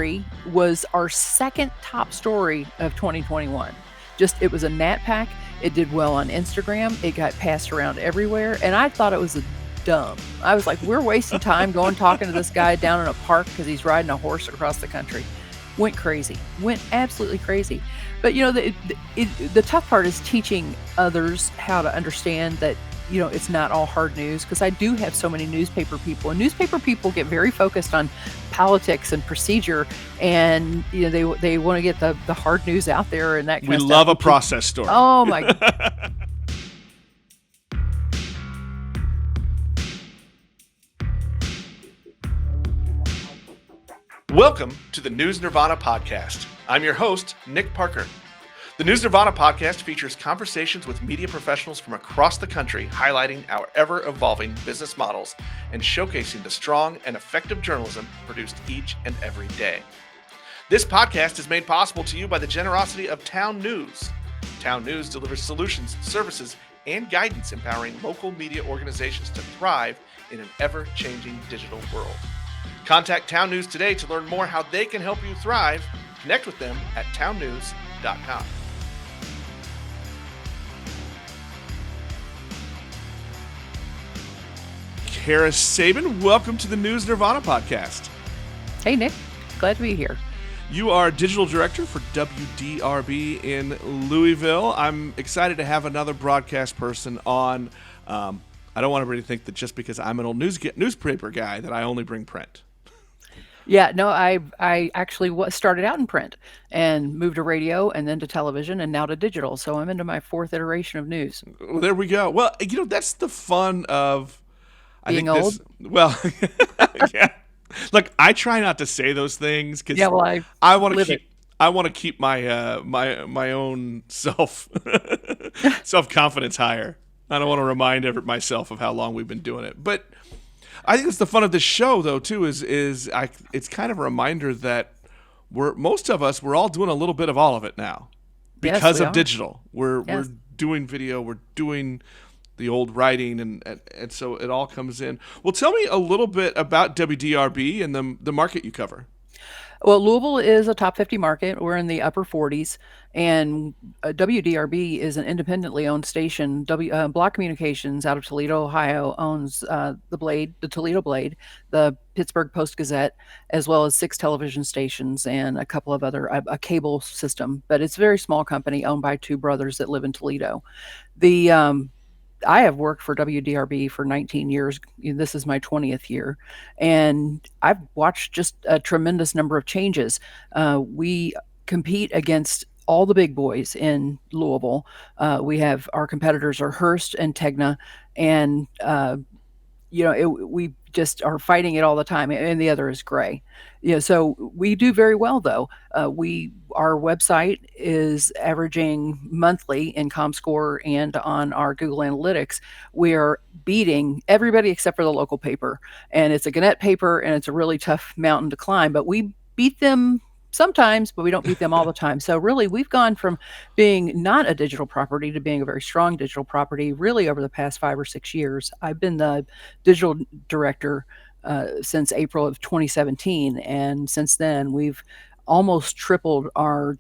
story was our second top story of 2021. It was a Nat Pack. It did well on Instagram. It got passed around everywhere. And I thought it was dumb. I was like, we're wasting time going talking to this guy down in a park because he's riding a horse across the country. Went crazy. Went absolutely crazy. But, the tough part is teaching others how to understand that, it's not all hard news, because I do have so many newspaper people, and newspaper people get very focused on politics and procedure, and, they want to get the hard news out there and that kind of stuff. We love a process story. Oh, my. Welcome to the News Nirvana podcast. I'm your host, Nick Parker. The News Nirvana podcast features conversations with media professionals from across the country, highlighting our ever-evolving business models and showcasing the strong and effective journalism produced each and every day. This podcast is made possible to you by the generosity of Town News. Town News delivers solutions, services, and guidance empowering local media organizations to thrive in an ever-changing digital world. Contact Town News today to learn more how they can help you thrive. Connect with them at townnews.com. Cara Sabin, welcome to the News Nirvana podcast. Hey, Nick. Glad to be here. You are digital director for WDRB in Louisville. I'm excited to have another broadcast person on. I don't want everybody to think that just because I'm an old newspaper guy that I only bring print. Yeah, no, I actually started out in print and moved to radio and then to television and now to digital. So I'm into my fourth iteration of news. Well, there we go. Well, that's the fun of being old. Yeah. Look, I try not to say those things because I want to keep my my own self confidence higher. I don't want to remind myself of how long we've been doing it. But I think it's the fun of this show, though, too, is it's kind of a reminder that most of us, we're all doing a little bit of all of it now because of digital. We're doing video, we're doing the old writing, and so it all comes in. Well, tell me a little bit about WDRB and the market you cover. Well, Louisville is a top 50 market. We're in the upper 40s, and WDRB is an independently owned station. Block Communications out of Toledo, Ohio, owns the Toledo Blade, the Pittsburgh Post-Gazette, as well as 6 television stations and a couple of other a cable system. But it's a very small company owned by 2 brothers that live in Toledo. I have worked for WDRB for 19 years. This is my 20th year, and I've watched just a tremendous number of changes. We compete against all the big boys in Louisville. We have our competitors are Hearst and Tegna, and we just are fighting it all the time, and the other is Gray. So we do very well, though. Our website is averaging monthly in ComScore and on our Google Analytics. We are beating everybody except for the local paper, and it's a Gannett paper, and it's a really tough mountain to climb, but we beat them sometimes, but we don't beat them all the time. So really, we've gone from being not a digital property to being a very strong digital property really over the past 5 or 6 years. I've been the digital director since April of 2017, and since then we've almost tripled our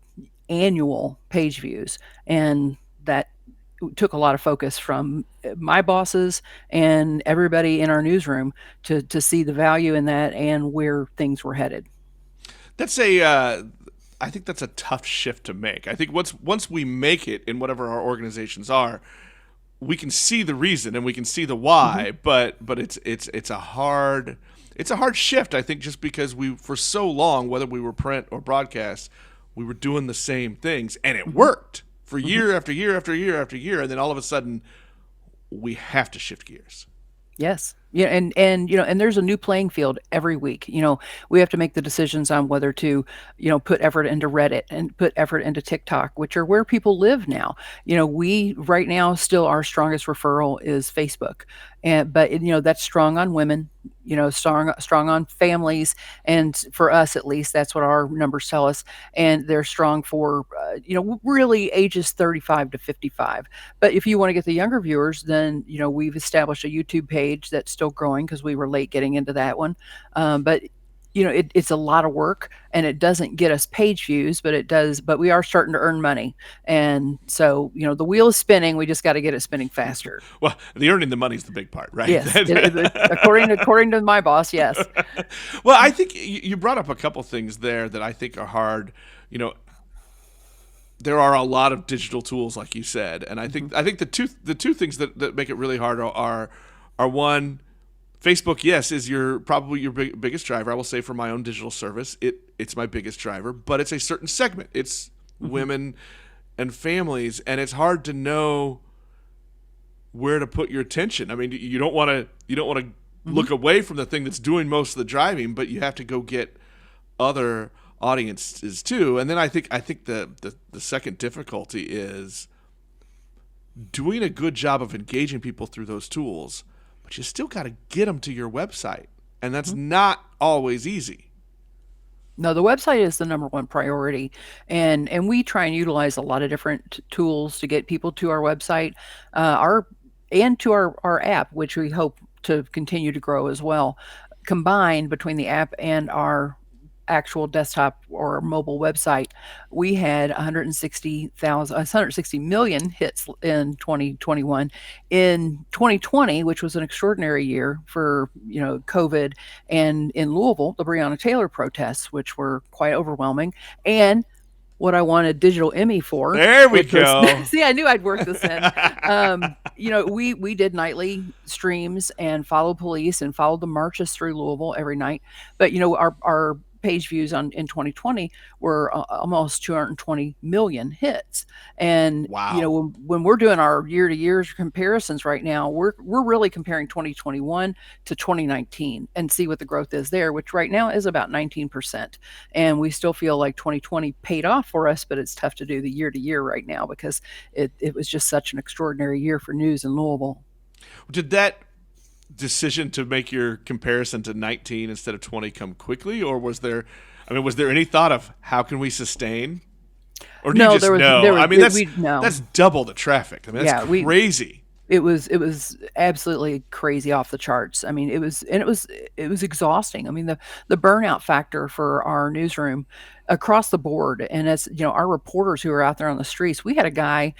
annual page views, and that took a lot of focus from my bosses and everybody in our newsroom to see the value in that and where things were headed. I think that's a tough shift to make. I think once we make it in whatever our organizations are, we can see the reason and we can see the why, but it's a hard shift. I think just because we for so long, whether we were print or broadcast, we were doing the same things and it worked for year after year after year after year, and then all of a sudden we have to shift gears. Yes. Yeah, and there's a new playing field every week. We have to make the decisions on whether to, put effort into Reddit and put effort into TikTok, which are where people live now. We right now still our strongest referral is Facebook, but that's strong on women, strong on families, and for us at least, that's what our numbers tell us. And they're strong for really ages 35 to 55. But if you want to get the younger viewers, then we've established a YouTube page that's still growing because we were late getting into that one. But it's a lot of work and it doesn't get us page views, but it does, but we are starting to earn money. And so, the wheel is spinning. We just got to get it spinning faster. Well, the earning the money is the big part, right? Yes. According to my boss. Yes. Well, I think you brought up a couple things there that I think are hard. You know, there are a lot of digital tools, like you said, and I think the two things that make it really hard are one, Facebook, yes, is probably your biggest driver. I will say for my own digital service, it's my biggest driver, but it's a certain segment. It's women and families, and it's hard to know where to put your attention. I mean, you don't want to look away from the thing that's doing most of the driving, but you have to go get other audiences too. And then I think the second difficulty is doing a good job of engaging people through those tools, but you still got to get them to your website, and that's not always easy. No, the website is the number one priority, and we try and utilize a lot of different tools to get people to our website, our and to our app, which we hope to continue to grow as well. Combined between the app and our actual desktop or mobile website, we had 160 million hits in 2021. In 2020, which was an extraordinary year for COVID, and in Louisville, the Breonna Taylor protests, which were quite overwhelming, and what I won a digital Emmy for, There we which was go. see, I knew I'd work this in. We did nightly streams and followed police and followed the marches through Louisville every night. But our page views on in 2020 were almost 220 million hits. And Wow. when we're doing our year to year comparisons right now, we're really comparing 2021 to 2019 and see what the growth is there, which right now is about 19%. And we still feel like 2020 paid off for us, but it's tough to do the year to year right now because it was just such an extraordinary year for news in Louisville. Did that decision to make your comparison to 19 instead of 20 come quickly, or was there any thought of how can we sustain, or do you No, just know? there was I mean, that's we no. that's double the traffic. I mean, that's Yeah, we crazy. it was absolutely crazy off the charts. I mean, it was exhausting. I mean, the burnout factor for our newsroom across the board, and as our reporters who are out there on the streets. We had a guy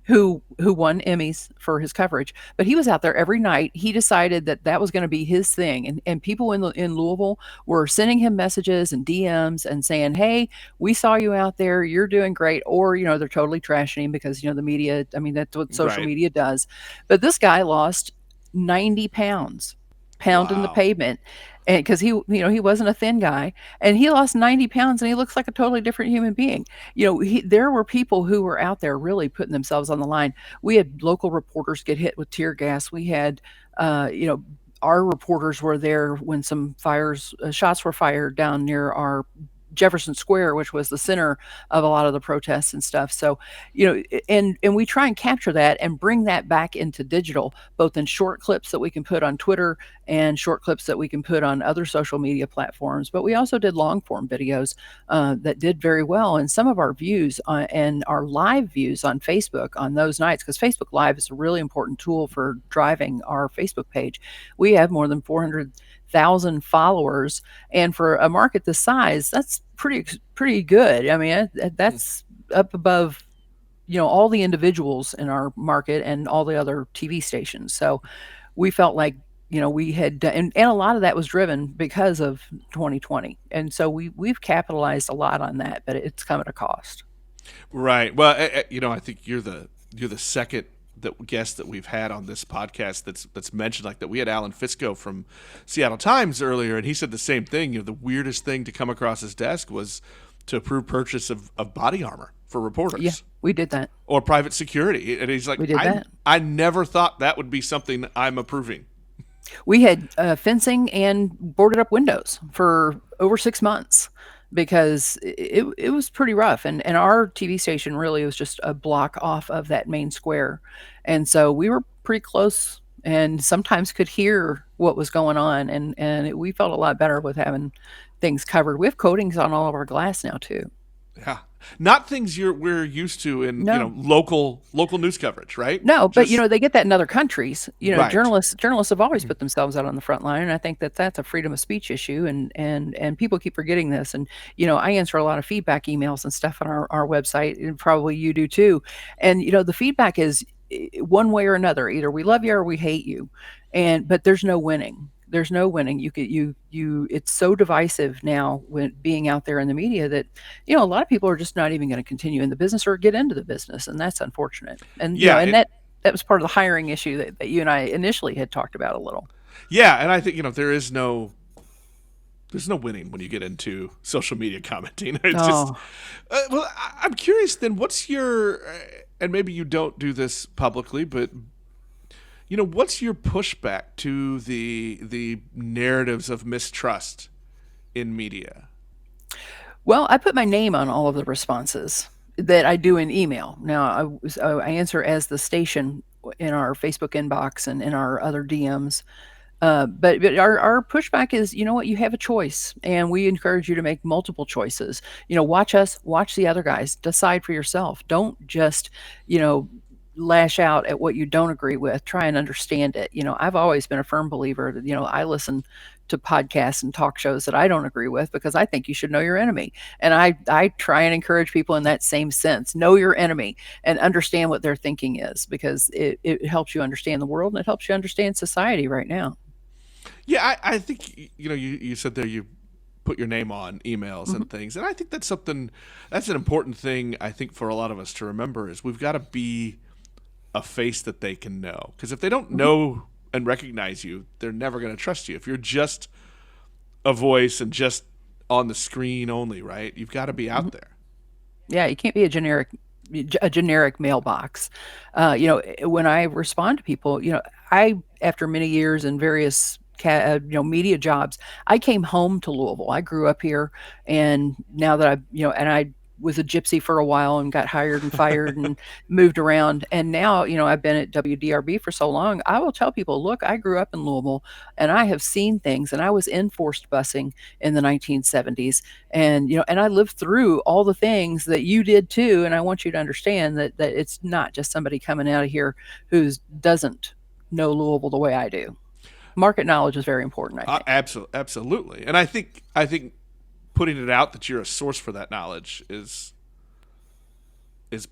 who won Emmys for his coverage, but he was out there every night. He decided that that was going to be his thing, and people in Louisville were sending him messages and DMs and saying, "Hey, we saw you out there. You're doing great." Or they're totally trashing him because the media. I mean, that's what social Right. media does. But this guy lost 90 pounds, pounding the Wow. pavement, and because he wasn't a thin guy, and he lost 90 pounds, and he looks like a totally different human being. There were people who were out there really putting themselves on the line. We had local reporters get hit with tear gas. We had, our reporters were there when some shots were fired down near our Jefferson Square, which was the center of a lot of the protests and stuff. So, and we try and capture that and bring that back into digital, both in short clips that we can put on Twitter and short clips that we can put on other social media platforms. But we also did long form videos that did very well. And some of our views and our live views on Facebook on those nights, because Facebook Live is a really important tool for driving our Facebook page. We have more than 400,000 followers, and for a market this size, that's pretty good. I mean, that's up above all the individuals in our market and all the other TV stations. So we felt like we had done, and a lot of that was driven because of 2020, and so we've capitalized a lot on that, but it's come at a cost. Right. Well, I think you're the second guest that we've had on this podcast that's mentioned like that. We had Alan Fisco from Seattle Times earlier, and he said the same thing. The weirdest thing to come across his desk was to approve purchase of body armor for Yeah, reporters we did that. or private security, and he's like, We did I that. I never thought that would be something I'm approving. We had fencing and boarded up windows for over 6 months because it was pretty rough. And our TV station really was just a block off of that main square. And so we were pretty close and sometimes could hear what was going on. We felt a lot better with having things covered. We have coatings on all of our glass now, too. Yeah, not things we're used to in No. local news coverage, right? No, but, Just they get that in other countries. right. Journalists have always put themselves out on the front line, and I think that that's a freedom of speech issue, and people keep forgetting this, and, I answer a lot of feedback emails and stuff on our website, and probably you do too, and, the feedback is, one way or another, either we love you or we hate you, but there's no winning. There's no winning. You could it's so divisive now when being out there in the media that, a lot of people are just not even gonna continue in the business or get into the business, and that's unfortunate. And, Yeah, that was part of the hiring issue that you and I initially had talked about a little. yeah, and I think there's no winning when you get into social media commenting. It's just Oh, well, I'm curious. Then, what's your and maybe you don't do this publicly, but what's your pushback to the narratives of mistrust in media? well, I put my name on all of the responses that I do in email. Now, I answer as the station in our Facebook inbox and in our other DMs. But our pushback is, you know what, you have a choice, and we encourage you to make multiple choices. Watch us, watch the other guys, decide for yourself. Don't just, you know, lash out at what you don't agree with. Try and understand it. I've always been a firm believer that, I listen to podcasts and talk shows that I don't agree with because I think you should know your enemy. And I try and encourage people in that same sense. Know your enemy and understand what their thinking is, because it helps you understand the world, and it helps you understand society right now. Yeah, I think you said there you put your name on emails Mhm. and things, and I think that's an important thing. I think for a lot of us to remember is we've got to be a face that they can know, because if they don't Mhm. know and recognize you, they're never going to trust you. If you're just a voice and just on the screen only, right? You've got to be Mhm. out there. Yeah, you can't be a generic mailbox. When I respond to people, I after many years in various media jobs, I came home to Louisville. I grew up here, and now that and I was a gypsy for a while and got hired and fired and moved around, and now I've been at WDRB for so long. I will tell people, look, I grew up in Louisville, and I have seen things, and I was in forced busing in the 1970s, and I lived through all the things that you did too, and I want you to understand that it's not just somebody coming out of here who doesn't know Louisville the way I do. Market knowledge is very important, I think. Absolutely, and I think putting it out that you're a source for that knowledge is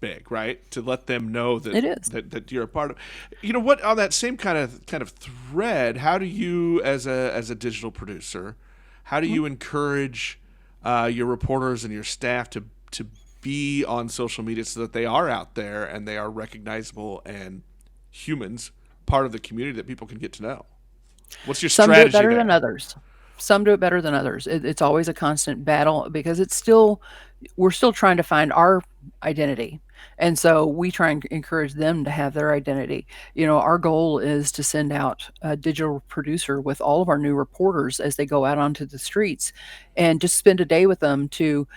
big, right? To let them know that It is. that you're a part of. You know what? On that same kind of thread, how do you, as a digital producer, how do Mhm. you encourage your reporters and your staff to be on social media so that they are out there and they are recognizable and humans, part of the community that people can get to know? What's your Some do it strategy better than there? others. Some do it better than others. It's always a constant battle because we're still trying to find our identity. And so we try and encourage them to have their identity. Our goal is to send out a digital producer with all of our new reporters as they go out onto the streets, and just spend a day with them to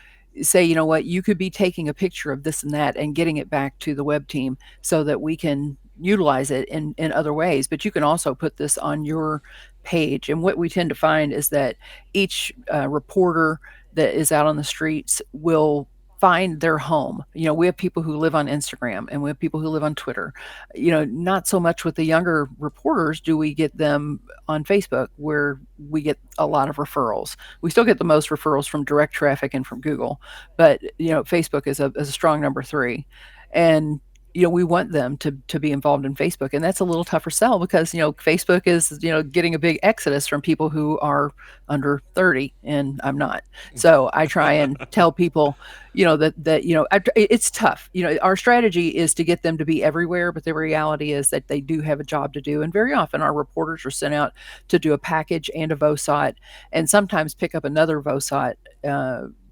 say, you know what, you could be taking a picture of this and that and getting it back to the web team so that we can utilize it in other ways. But you can also put this on your page. And what we tend to find is that each reporter that is out on the streets will find their home. We have people who live on Instagram, and we have people who live on Twitter. Not so much with the younger reporters do we get them on Facebook, where we get a lot of referrals. We still get the most referrals from direct traffic and from Google, but Facebook is a strong number three. And we want them to be involved in Facebook, and that's a little tougher sell because Facebook is getting a big exodus from people who are under 30, and I'm not. So I try and tell people, it's tough. Our strategy is to get them to be everywhere, but the reality is that they do have a job to do, and very often our reporters are sent out to do a package and a VOSOT, and sometimes pick up another VOSOT.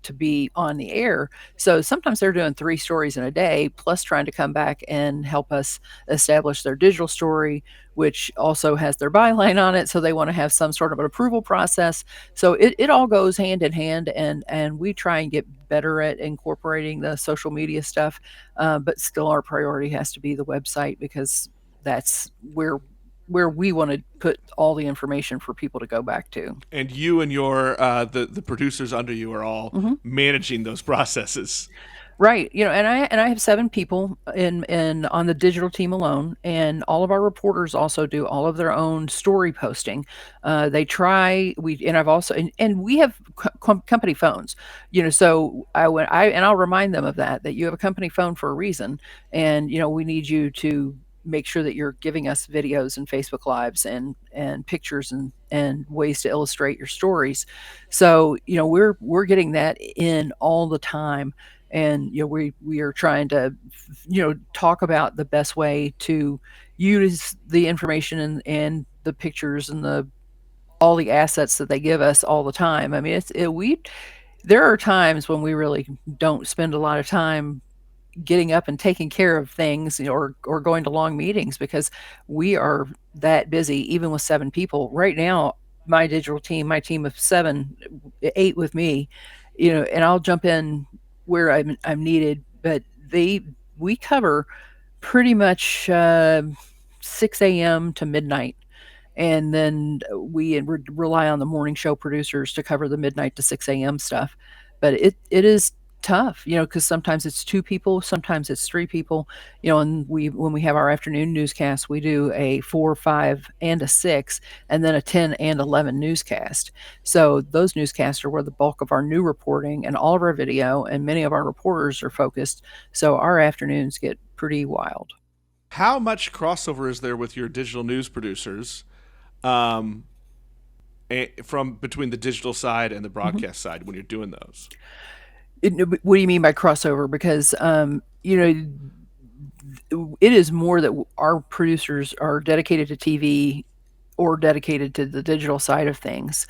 To be on the air. So sometimes they're doing 3 stories in a day, plus trying to come back and help us establish their digital story, which also has their byline on it. So they want to have some sort of an approval process. So it all goes hand in hand, and we try and get better at incorporating the social media stuff. But still, our priority has to be the website because that's where where we want to put all the information for people to go back to. And you and your the producers under you are all Hmm. managing those processes. Right. And I have 7 people in on the digital team alone, and all of our reporters also do all of their own story posting. They try we and I've also and we have company phones. So and I'll remind them of that you have a company phone for a reason, and we need you to make sure that you're giving us videos and Facebook lives and pictures and ways to illustrate your stories. So, we're getting that in all the time, and we are trying to talk about the best way to use the information and the pictures and the all the assets that they give us all the time. I mean, we there are times when we really don't spend a lot of time getting up and taking care of things, or going to long meetings, because we are that busy, even with 7 people right now. My digital team, my team of 7, 8 with me, and I'll jump in where I'm needed, but we cover pretty much 6 a.m. to midnight, and then we rely on the morning show producers to cover the midnight to 6 a.m. stuff. But it is tough, because sometimes it's 2 people, sometimes it's 3 people, and when we have our afternoon newscast, we do a 4, 5, and a 6, and then a 10 and 11 newscast. So those newscasts are where the bulk of our new reporting and all of our video and many of our reporters are focused. So our afternoons get pretty wild. How much crossover is there with your digital news producers, um, from between the digital side and the Mhm. broadcast side when you're doing those? What do you mean by crossover? Because it is more that our producers are dedicated to TV or dedicated to the digital side of things.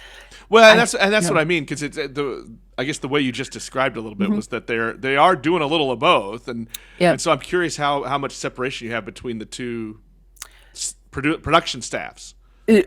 Well, and I that's yeah. what I mean, because it's the I guess the way you just described it a little bit Mhm. was that they are doing a little of both, Yeah. and so I'm curious how much separation you have between the two production staffs.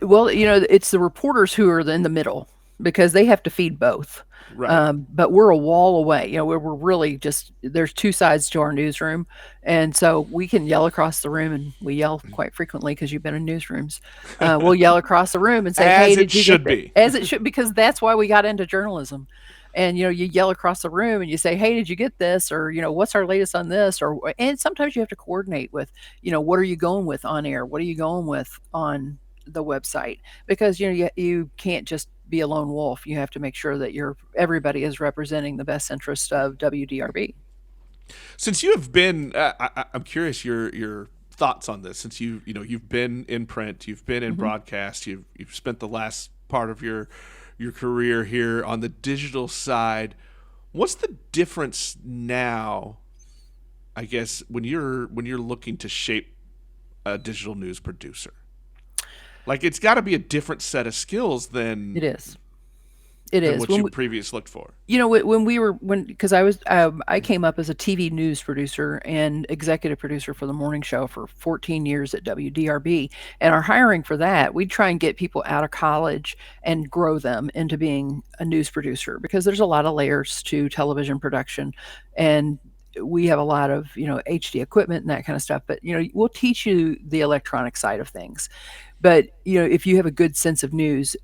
Well, it's the reporters who are in the middle, because they have to feed both. Right. But we're a wall away. We're really just there's 2 sides to our newsroom, and so we can yell across the room, and we yell quite frequently because you've been in newsrooms. We'll yell across the room and say, "Hey, As it did you get should that?" be. As it should, because that's why we got into journalism. And you yell across the room and you say, "Hey, did you get this?" Or "What's our latest on this?" Or and sometimes you have to coordinate with, what are you going with on air? What are you going with on the website? Because you can't just be a lone wolf. You have to make sure that everybody is representing the best interest of WDRB. Since you have been, I'm curious your thoughts on this. Since you've been in print, you've been in Hmm. broadcast, you've spent the last part of your career here on the digital side. What's the difference now? I guess when you're looking to shape a digital news producer, like it's got to be a different set of skills It is. It than is. what you When previously looked for. when we were when because I came up as a TV news producer and executive producer for the morning show for 14 years at WDRB, and our hiring for that, we'd try and get people out of college and grow them into being a news producer, because there's a lot of layers to television production, and we have a lot of HD equipment and that kind of stuff. But we'll teach you the electronic side of things. But if you have a good sense of news,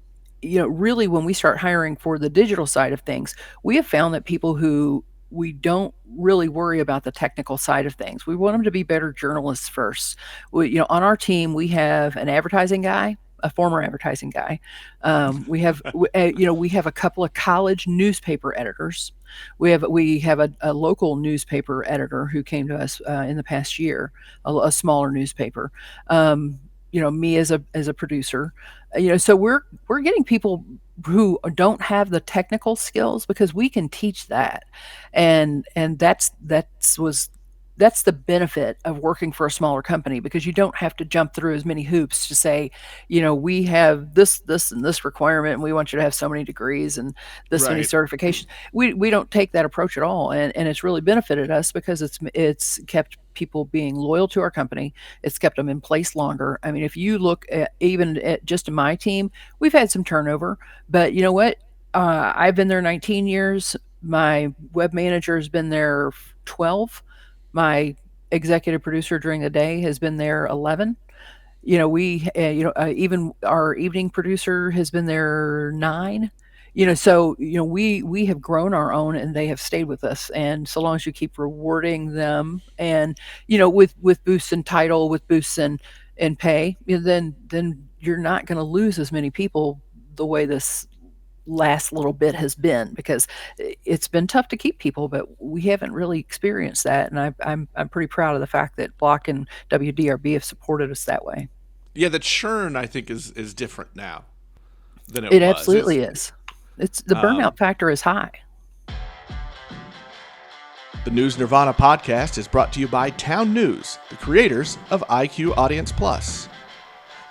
really, when we start hiring for the digital side of things, we have found that people who we don't really worry about the technical side of things. We want them to be better journalists first. On our team, we have an advertising guy, a former advertising guy. We have a couple of college newspaper editors. We have a local newspaper editor who came to us in the past year, a smaller newspaper. Me as a producer. So we're getting people who don't have the technical skills, because we can teach that, and that's the benefit of working for a smaller company, because you don't have to jump through as many hoops to say, we have this and this requirement, and we want you to have so many degrees and this many Right. certifications. We don't take that approach at all, and it's really benefited us, because it's kept people being loyal to our company. It's kept them in place longer. I mean, if you look at even at just in my team, we've had some turnover, but you know what? I've been there 19 years. My web manager has been there 12. My executive producer during the day has been there 11. Even our evening producer has been there 9. So we have grown our own, and they have stayed with us. And so long as you keep rewarding them, and with boosts in title, with boosts in pay, then you're not going to lose as many people the way this last little bit has been, because it's been tough to keep people, but we haven't really experienced that. And I'm pretty proud of the fact that Block and WDRB have supported us that way. Yeah, the churn I think is different now than it It was. absolutely is. It's the Um, burnout factor is high. the News Nirvana podcast is brought to you by Town News, the creators of IQ Audience Plus.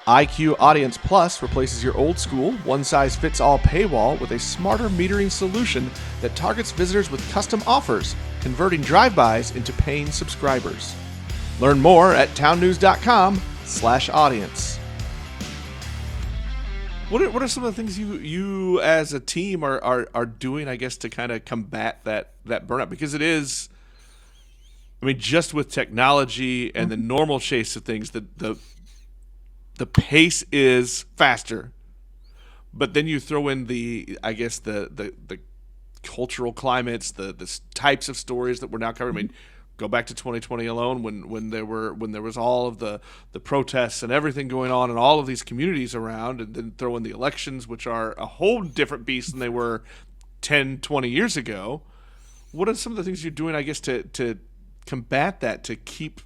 IQ Audience Plus replaces your old school, one-size-fits-all paywall with a smarter metering solution that targets visitors with custom offers, converting drive-bys into paying subscribers. Learn more at townnews.com/audience. What are some of the things you as a team are doing, I guess, to kind of combat that burnout? Because it is, I mean, just with technology and the normal chase of things, the pace is faster, but then you throw in I guess the cultural climates, the types of stories that we're now covering. I mean, go back to 2020 alone, when there was all of the protests and everything going on in all of these communities around, and then throw in the elections, which are a whole different beast than they were 10, 20 years ago. What are some of the things you're doing, I guess, to combat that, to keep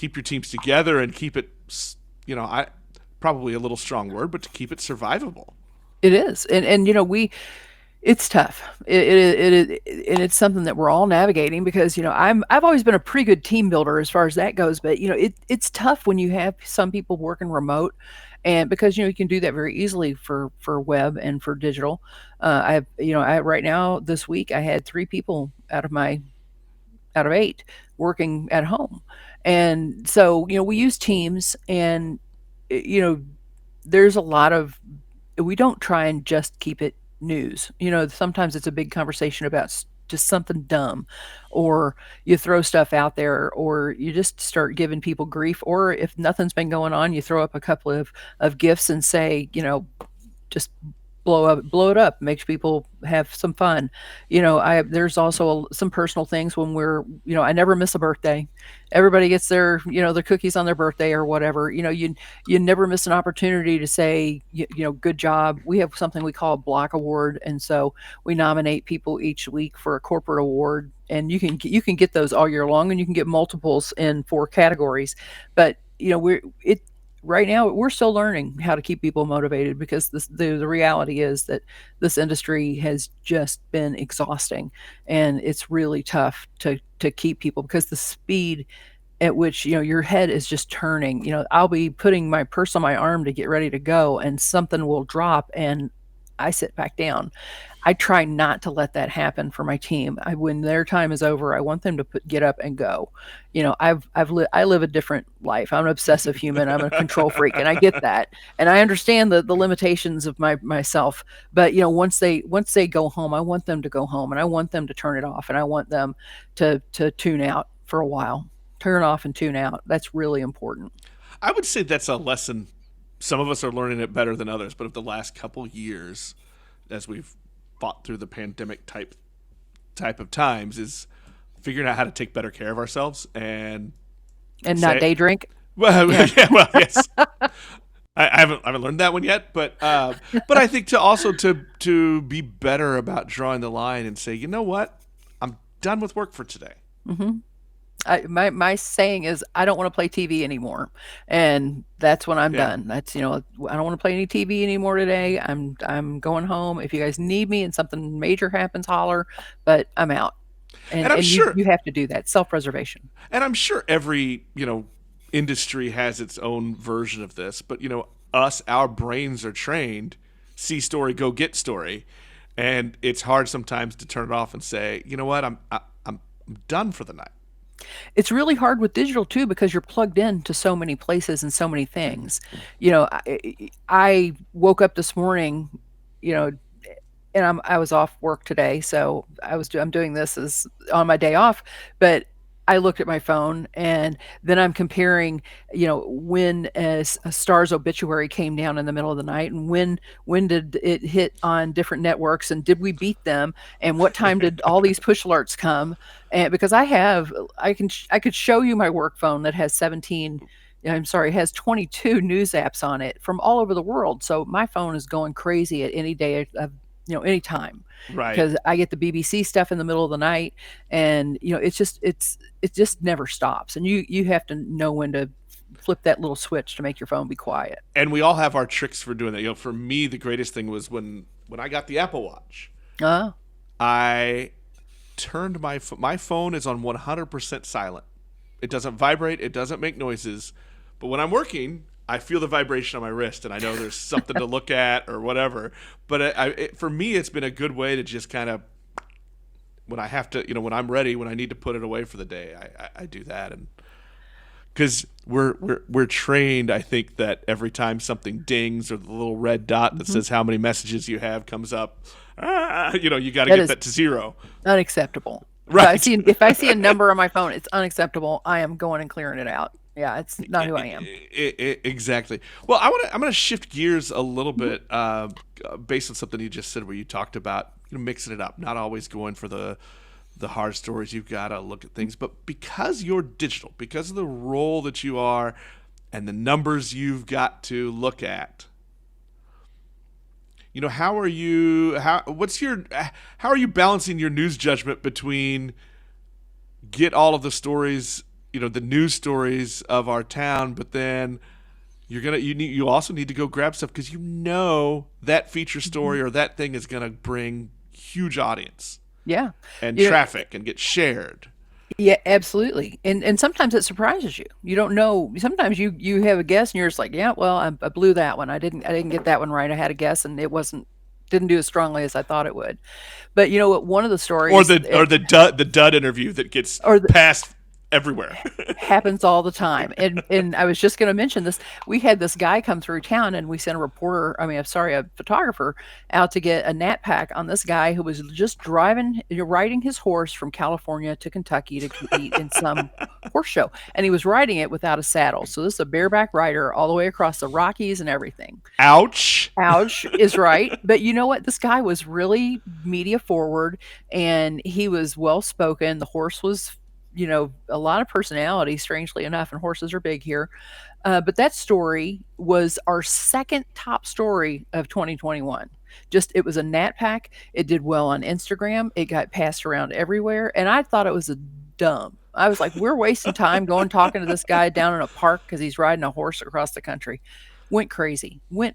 your teams together and keep it, I probably a little strong word, but to keep it survivable? It is, and it's tough. And it's something that we're all navigating, because I've always been a pretty good team builder as far as that goes. But it's tough when you have some people working remote, and because you can do that very easily for web and for digital. I have I right now this week I had 3 people out of 8 working at home. And so we use Teams, and you know there's a lot of, we don't try and just keep it news. Sometimes it's a big conversation about just something dumb, or you throw stuff out there, or you just start giving people grief, or if nothing's been going on, you throw up a couple of gifts and say, just blow it up, makes people have some fun. There's also some personal things when I never miss a birthday. Everybody gets their cookies on their birthday or whatever. You never miss an opportunity to say, good job. We have something we call a block award, and so we nominate people each week for a corporate award, and you can get those all year long, and you can get multiples in 4 categories. But we're it right now we're still learning how to keep people motivated, because the reality is that this industry has just been exhausting, and it's really tough to keep people, because the speed at which your head is just turning. I'll be putting my purse on my arm to get ready to go, and something will drop, and I sit back down. I try not to let that happen for my team. When their time is over, I want them to get up and go. I live a different life. I'm an obsessive human. I'm a control freak, and I get that, and I understand the limitations of myself. But once they go home, I want them to go home, and I want them to turn it off, and I want them to tune out for a while. Turn off and tune out. That's really important. I would say that's a lesson. Some of us are learning it better than others, but of the last couple years, as we've fought through the pandemic type of times, is figuring out how to take better care of ourselves and Not day drink. Well, yeah, well, yes. I haven't learned that one yet, but I think to be better about drawing the line and say, you know what, I'm done with work for today. Hmm. My saying is, I don't want to play TV anymore, and that's when I'm Yeah, done. That's I don't want to play any TV anymore today. I'm going home. If you guys need me and something major happens, holler. But I'm out, and and I'm and you sure you have to do that, self preservation. and I'm sure every industry has its own version of this, but our brains are trained, see story, go get story, and it's hard sometimes to turn it off and say, you know what, I'm done for the night. It's really hard with digital too, because you're plugged in to so many places and so many things. I woke up this morning, you know, and I was off work today, so I'm doing this as on my day off, but I looked at my phone and then I'm comparing, when a star's obituary came down in the middle of the night and when did it hit on different networks and did we beat them and what time did all these push alerts come? And because I could show you my work phone that has 17 I'm sorry, has 22 news apps on it from all over the world. So my phone is going crazy at any day of any time Right. because I get the BBC stuff in the middle of the night, and it just never stops. And you have to know when to flip that little switch to make your phone be quiet. And we all have our tricks for doing that. For me, the greatest thing was when I got the Apple Watch. Uh, I turned my phone is on 100% silent. It doesn't vibrate. It doesn't make noises. But when I'm working, I feel the vibration on my wrist, and I know there's something to look at or whatever. But for me, it's been a good way to just kind of, when I have to, when I'm ready, when I need to put it away for the day, I do that. And because we're trained, I think, that every time something dings or the little red dot that says how many messages you have comes up, you got to get that to zero. Unacceptable. Right. If I see a number on my phone, it's unacceptable. I am going and clearing it out. Yeah, it's not who I am. Exactly. Well, I'm going to shift gears a little bit based on something you just said, where you talked about mixing it up, not always going for the hard stories. You've got to look at things, but because you're digital, because of the role that you are, and the numbers you've got to look at. How are you balancing your news judgment between get all of the stories, the news stories of our town, but then you also need to go grab stuff because that feature story or that thing is going to bring huge audience. Yeah. And traffic and get shared. Yeah, absolutely. And sometimes it surprises you. You don't know. Sometimes you have a guess and you're just like, yeah, well, I blew that one. I didn't get that one right. I had a guess and it didn't do as strongly as I thought it would. But you know what? One of the stories, or the dud interview that gets passed everywhere, happens all the time. And I was just going to mention this. We had this guy come through town, and we sent a photographer out to get a nat pack on this guy who was just riding his horse from California to Kentucky to compete in some horse show, and he was riding it without a saddle. So this is a bareback rider all the way across the Rockies and everything. Ouch is right. But you know what? This guy was really media forward, and he was well spoken. The horse was a lot of personality, strangely enough, and horses are big here. But that story was our second top story of 2021. It was a nat pack. It did well on Instagram. It got passed around everywhere. And I thought it was dumb. I was like, we're wasting time talking to this guy down in a park because he's riding a horse across the country. Went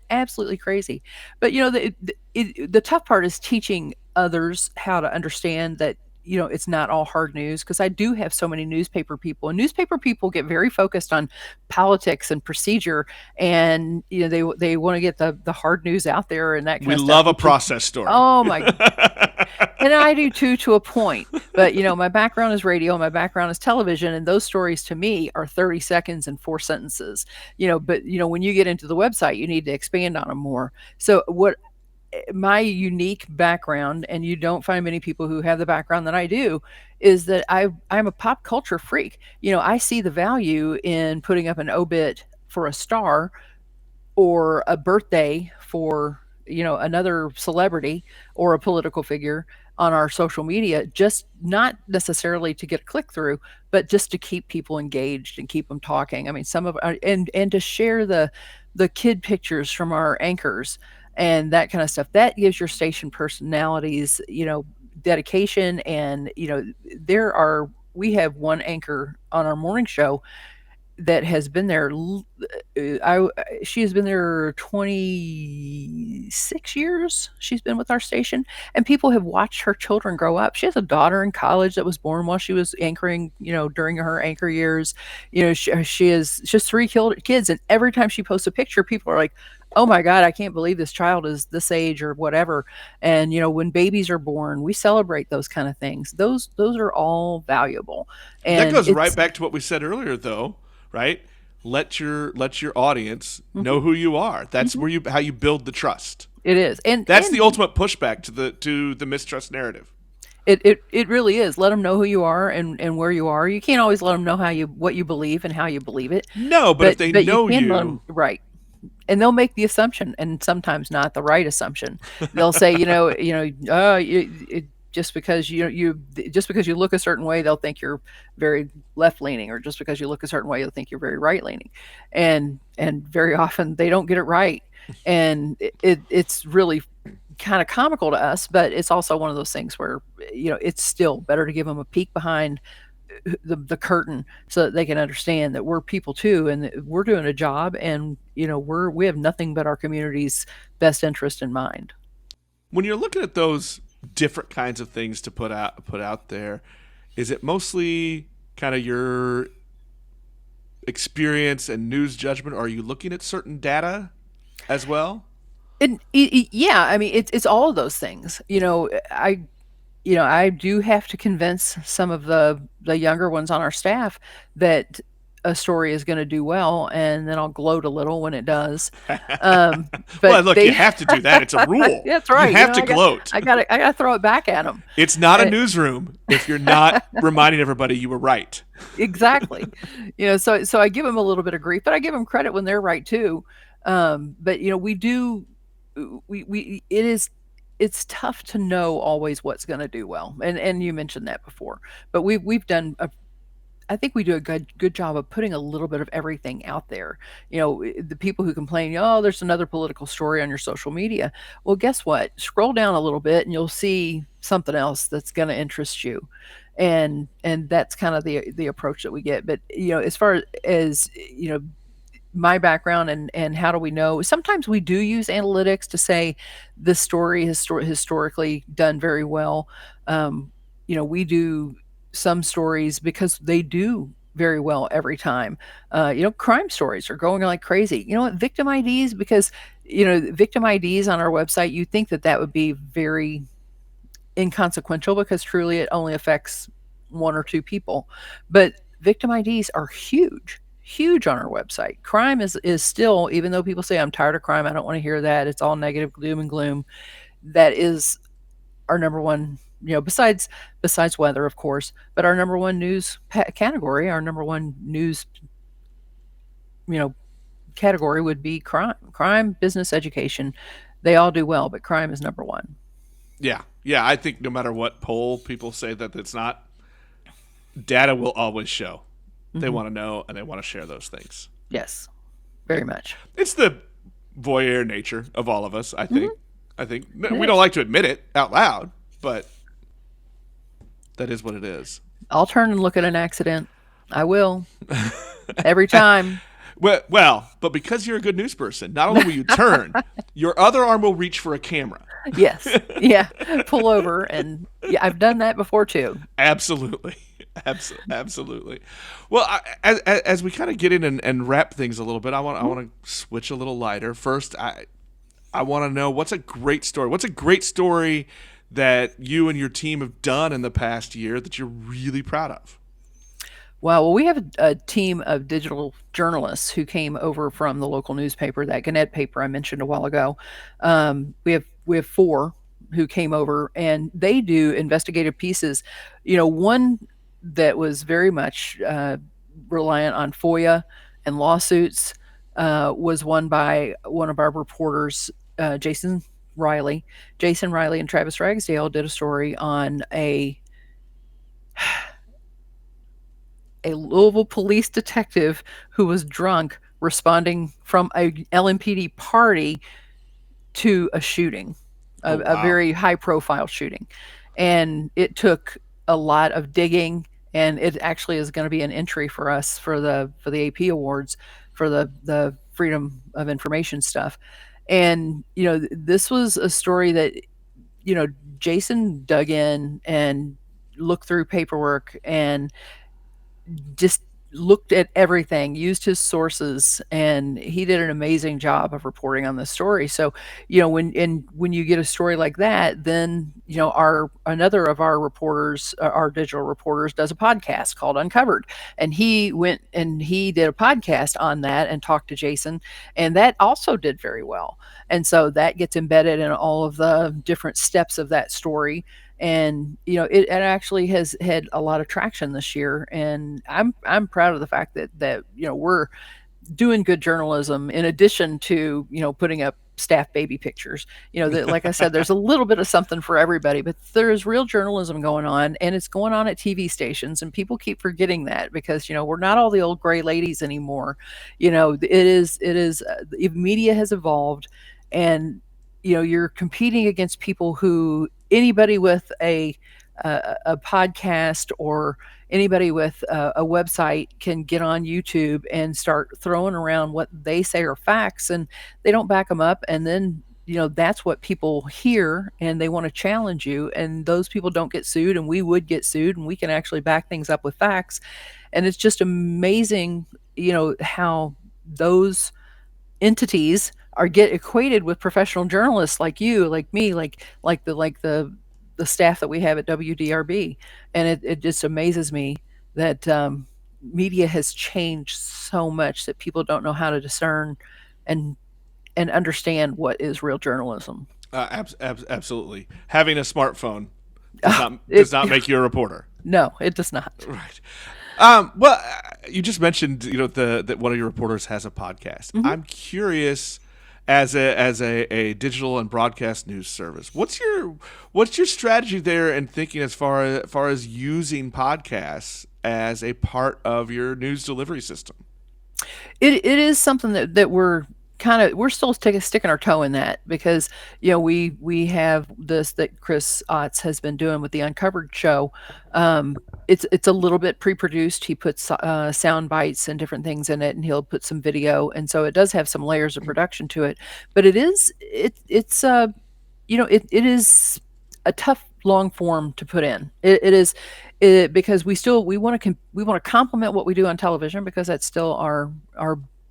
absolutely crazy. But the tough part is teaching others how to understand that it's not all hard news, because I do have so many newspaper people, and newspaper people get very focused on politics and procedure, and they want to get the hard news out there and that kind of stuff. We love a process story. Oh my and I do too, to a point. But my background is radio, my background is television, and those stories to me are 30 seconds and 4 sentences. But when you get into the website, you need to expand on them more. So what my unique background, and you don't find many people who have the background that I do, is that I'm a pop culture freak. I see the value in putting up an obit for a star or a birthday for another celebrity or a political figure on our social media, just not necessarily to get a click through, but just to keep people engaged and keep them talking. I mean, and to share the kid pictures from our anchors and that kind of stuff. That gives your station personalities, dedication. And, we have one anchor on our morning show that has been there. She has been there 26 years. She's been with our station, and people have watched her children grow up. She has a daughter in college that was born while she was anchoring, during her anchor years. She has just 3 kids, and every time she posts a picture, people are like, oh my God, I can't believe this child is this age or whatever. And, when babies are born, we celebrate those kind of things. Those are all valuable. And that goes right back to what we said earlier, though, right? Let your audience know who you are. That's where how you build the trust. It is. And that's the ultimate pushback to the mistrust narrative. It really is. Let them know who you are and where you are. You can't always let them know how you what you believe and how you believe it, No, but if they but you know can let them you, right. And they'll make the assumption, and sometimes not the right assumption. They'll say, oh, just because just because you look a certain way, they'll think you're very left leaning, or just because you look a certain way, they'll think you're very right leaning, and very often they don't get it right, and it's really kind of comical to us, but it's also one of those things where it's still better to give them a peek behind the curtain so that they can understand that we're people too, and that we're doing a job, and we have nothing but our community's best interest in mind. when you're looking at those different kinds of things to put out there, is it mostly kind of your experience and news judgment, or are you looking at certain data as well? And yeah, I mean it's all of those things. I do have to convince some of the younger ones on our staff that a story is going to do well, and then I'll gloat a little when it does. Well, But look, you they have to do that. It's a rule. that's You right. have to I got gloat. I got to throw it back at them. It's not a newsroom if you're not reminding everybody you were right. Exactly. So I give them a little bit of grief, but I give them credit when they're right too. But we do we it is it's tough to know always what's going to do well, and you mentioned that before. But we've done a I think we do a good job of putting a little bit of everything out there. The people who complain, oh, there's another political story on your social media. Well, guess what? Scroll down a little bit and you'll see something else that's going to interest you. And that's kind of the approach that we get. But as far as my background and how do we know? Sometimes we do use analytics to say this story has historically done very well. We do some stories because they do very well every time. Crime stories are going like crazy. Victim IDs, because victim IDs on our website. You think that would be very inconsequential because truly it only affects one or two people, but victim IDs are huge on our website. Crime is still, even though people say I'm tired of crime, I don't want to hear that. It's all negative gloom and gloom. That is our number one, besides weather, of course, but our number one news category, our number one news, you know, category would be crime, business, education. They all do well, but crime is number one. Yeah. Yeah. I think no matter what poll people say that it's not, data will always show. They Hmm. want to know and they want to share those things. Yes, very much. It's the voyeur nature of all of us, I Hmm. think. I think It we don't is. like to admit it out loud, but that is what it is. I'll turn and look at an accident. I will every time. Well, but because you're a good news person, not only will you turn, your other arm will reach for a camera. Yes, yeah, pull over, and yeah, I've done that before too. Absolutely. Absolutely. Well, as we kind of get in and wrap things a little bit, I want to switch a little lighter. First, I want to know what's a great story. What's a great story that you and your team have done in the past year that you're really proud of? Well, we have a team of digital journalists who came over from the local newspaper, that Gannett paper I mentioned a while ago. We have four who came over, and they do investigative pieces. One that was very much reliant on FOIA and lawsuits was one by one of our reporters, Riley. Jason Riley and Travis Ragsdale did a story on a Louisville police detective who was drunk responding from a LMPD party to a shooting, Oh, a wow. very high profile shooting. And it took a lot of digging, and it actually is going to be an entry for us for the AP awards for the freedom of information stuff. And this was a story that you know Jason dug in and looked through paperwork and just looked at everything, used his sources, and he did an amazing job of reporting on this story. So, when you get a story like that, then our another of our reporters, our digital reporters, does a podcast called Uncovered, and he went and he did a podcast on that and talked to Jason, and that also did very well. And so that gets embedded in all of the different steps of that story, And it actually has had a lot of traction this year, and I'm proud of the fact that we're doing good journalism in addition to putting up staff baby pictures. That, like I said, there's a little bit of something for everybody, but there's real journalism going on, and it's going on at TV stations, and people keep forgetting that because we're not all the old gray ladies anymore. Media has evolved, and you're competing against people who anybody with a podcast or anybody with a website can get on YouTube and start throwing around what they say are facts, and they don't back them up. And then, that's what people hear, and they want to challenge you. And those people don't get sued, and we would get sued, and we can actually back things up with facts. And it's just amazing, how those entities are get equated with professional journalists like you, like me, like the staff that we have at WDRB. And it just amazes me that media has changed so much that people don't know how to discern and understand what is real journalism. Absolutely. Having a smartphone does It not make you a reporter. no, it does not. Right. Well, you just mentioned that one of your reporters has a podcast. Mhm. I'm curious, as a digital and broadcast news service, what's your strategy there and thinking as far as using podcasts as a part of your news delivery system? It is something that we're still sticking our toe in that because we have this that Chris Otts has been doing with the Uncovered show. It's a little bit pre-produced. He puts sound bites and different things in it, and he'll put some video, and so it does have some layers of production to it. But it is a tough long form to put in. It is because we want to complement what we do on television because that's still our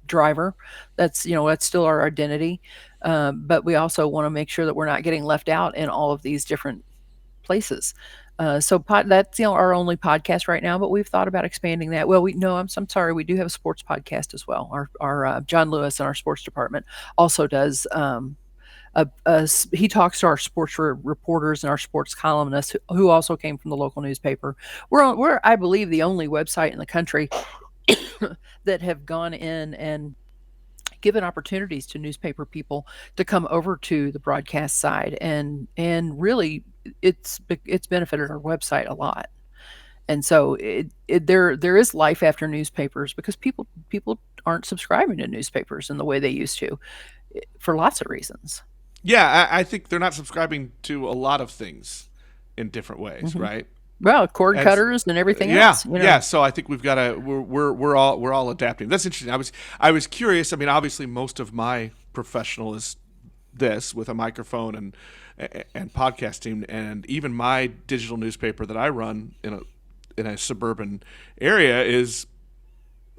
driver. That's still our identity. But we also want to make sure that we're not getting left out in all of these different places. That's our only podcast right now, but we've thought about expanding that. Well, I'm sorry, we do have a sports podcast as well. Our John Lewis in our sports department also does. He talks to our sports reporters and our sports columnists who also came from the local newspaper. We're I believe the only website in the country that have gone in and given opportunities to newspaper people to come over to the broadcast side, and really it's benefited our website a lot. And so there is life after newspapers because people aren't subscribing to newspapers in the way they used to, for lots of reasons. Yeah, I think they're not subscribing to a lot of things in different ways, Hmm. right? Well, cord As cutters and everything Yeah, else. yeah. So I think we've got to we're all adapting. That's interesting. I was curious. I mean, obviously, most of my professional is this with a microphone and podcasting, and even my digital newspaper that I run in a suburban area is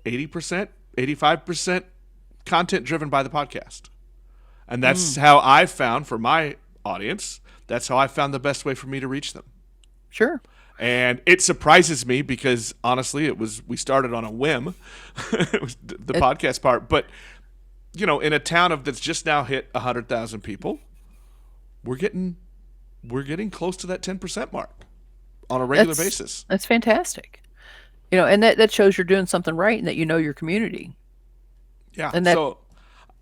80%, 85% content driven by the podcast, and that's Mm, how I found for my audience. That's how I found the best way for me to reach them. sure. And it surprises me because honestly, we started on a whim, it was the It, podcast part. But in a town that's just now hit 100,000 people, we're getting close to that 10% mark on a regular that's basis. that's fantastic. And that shows you're doing something right and that you know your community, Yeah. and that So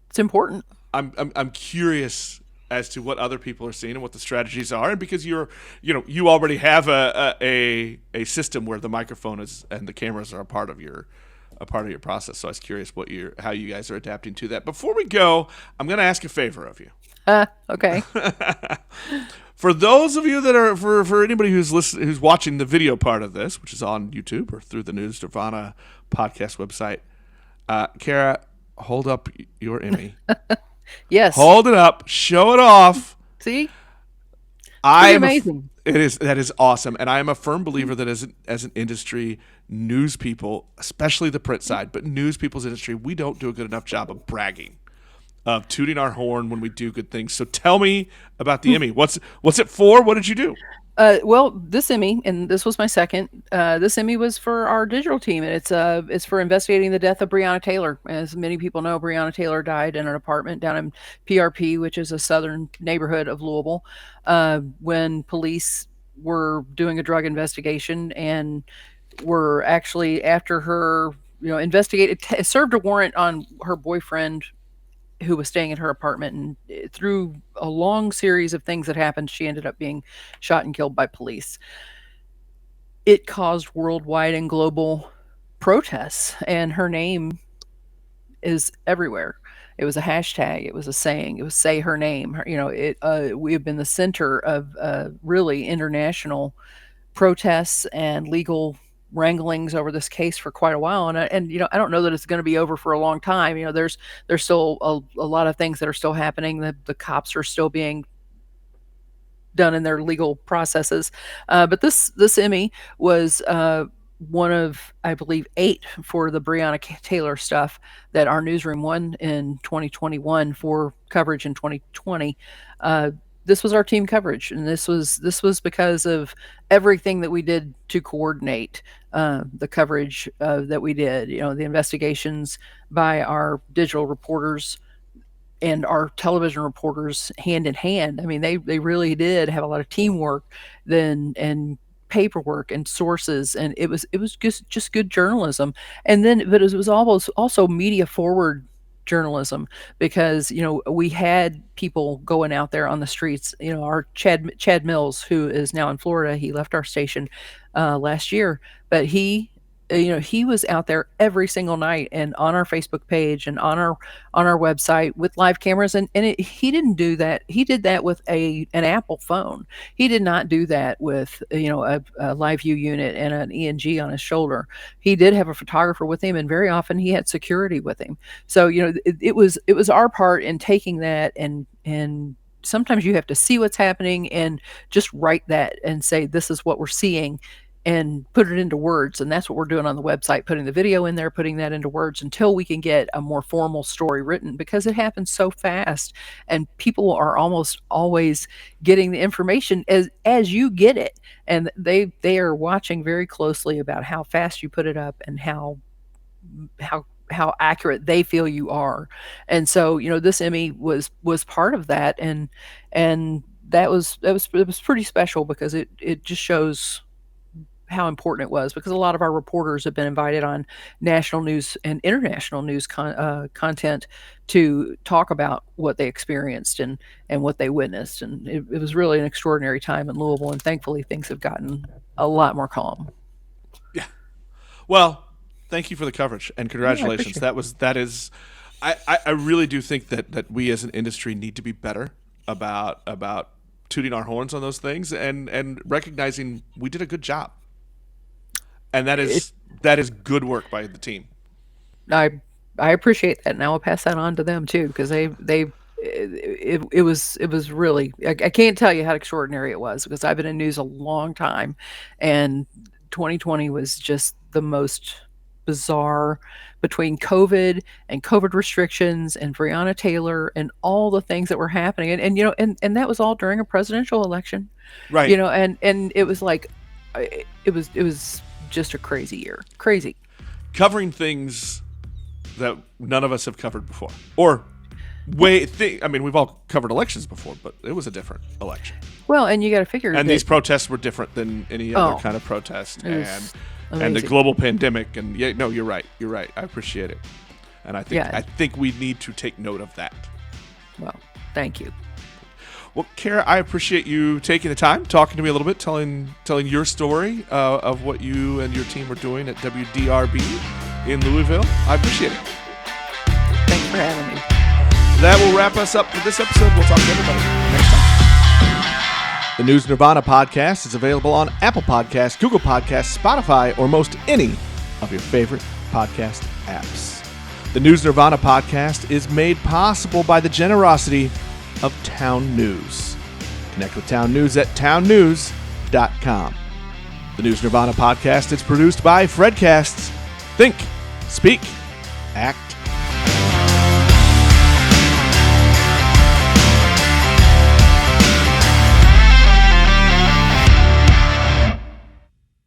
it's important. I'm curious as to what other people are seeing and what the strategies are, and because you already have a system where the microphone is and the cameras are a part of your process. So I was curious how you guys are adapting to that. Before we go, I'm going to ask a favor of you. Okay. For those of you that are for anybody who's watching the video part of this, which is on YouTube or through the News Nirvana podcast website, Cara, hold up your Emmy. Yes. Hold it up. Show it off. See, it's I pretty am. amazing. That is awesome, and I am a firm believer that as an industry, news people, especially the print side, but news people's industry, we don't do a good enough job of bragging, of tooting our horn when we do good things. So tell me about the Emmy. What's it for? What did you do? Well, this Emmy, and this was my second. This Emmy was for our digital team, and it's for investigating the death of Brianna Taylor. As many people know, Brianna Taylor died in an apartment down in PRP, which is a southern neighborhood of Louisville, when police were doing a drug investigation and were actually after her, investigated, served a warrant on her boyfriend who was staying in her apartment. And through a long series of things that happened, she ended up being shot and killed by police. It caused worldwide and global protests, and her name is everywhere. It was a hashtag. It was a saying. It was "say her name." We have been the center of really international protests and legal wranglings over this case for quite a while. And I don't know that it's going to be over for a long time. There's still a lot of things that are still happening. The cops are still being done in their legal processes. But this Emmy was one of, I believe, 8 for the Brianna Taylor stuff that our newsroom won in 2021 for coverage in 2020. This was our team coverage, and this was because of everything that we did to coordinate the coverage that we did. The investigations by our digital reporters and our television reporters hand in hand. I mean, they really did have a lot of teamwork then and paperwork and sources, and it was just good journalism. And then, but it was almost also media forward journalism, because we had people going out there on the streets. Our Chad Mills, who is now in Florida, he left our station last year, but he was out there every single night and on our Facebook page and on our website with live cameras. And he didn't do that. He did that with an Apple phone. He did not do that with a live view unit and an ENG on his shoulder. He did have a photographer with him, and very often he had security with him. So it was our part in taking that, and sometimes you have to see what's happening and just write that and say, this is what we're seeing, and put it into words. And that's what we're doing on the website, putting the video in there, putting that into words until we can get a more formal story written, because it happens so fast and people are almost always getting the information as you get it. And they are watching very closely about how fast you put it up and how accurate they feel you are. And so, this Emmy was part of that. And it was pretty special, because it just shows how important it was, because a lot of our reporters have been invited on national news and international news content to talk about what they experienced and what they witnessed. And it was really an extraordinary time in Louisville, and thankfully things have gotten a lot more calm. Yeah. Well, thank you for the coverage and Yeah, I congratulations. appreciate it. That is, I really do think that we as an industry need to be better about tooting our horns on those things and recognizing we did a good job. And that It, is good work by the team. I appreciate that, and I will pass that on to them too, because it was really, I can't tell you how extraordinary it was, because I've been in news a long time, and 2020 was just the most bizarre, between COVID restrictions and Breonna Taylor and all the things that were happening. And that was all during a presidential election. Right. And it was like, it was just a crazy year. Crazy. Covering things that none of us have covered before. Or I mean, we've all covered elections before, but it was a different election. Well, and you got to figure And that, these protests were different than any other oh, kind of protest. it was And the amazing. global pandemic, and yeah, no, you're right. You're right. I appreciate it. And I Yeah. think we need to take note of that. Well, thank you. Well, Cara, I appreciate you taking the time, talking to me a little bit, telling your story of what you and your team are doing at WDRB in Louisville. I appreciate it. Thanks for having me. That will wrap us up for this episode. We'll talk to everybody next time. The News Nirvana podcast is available on Apple Podcasts, Google Podcasts, Spotify, or most any of your favorite podcast apps. The News Nirvana podcast is made possible by the generosity of Town News. Connect with Town News at townnews.com. The News Nirvana podcast is produced by Fredcasts. Think, speak, act,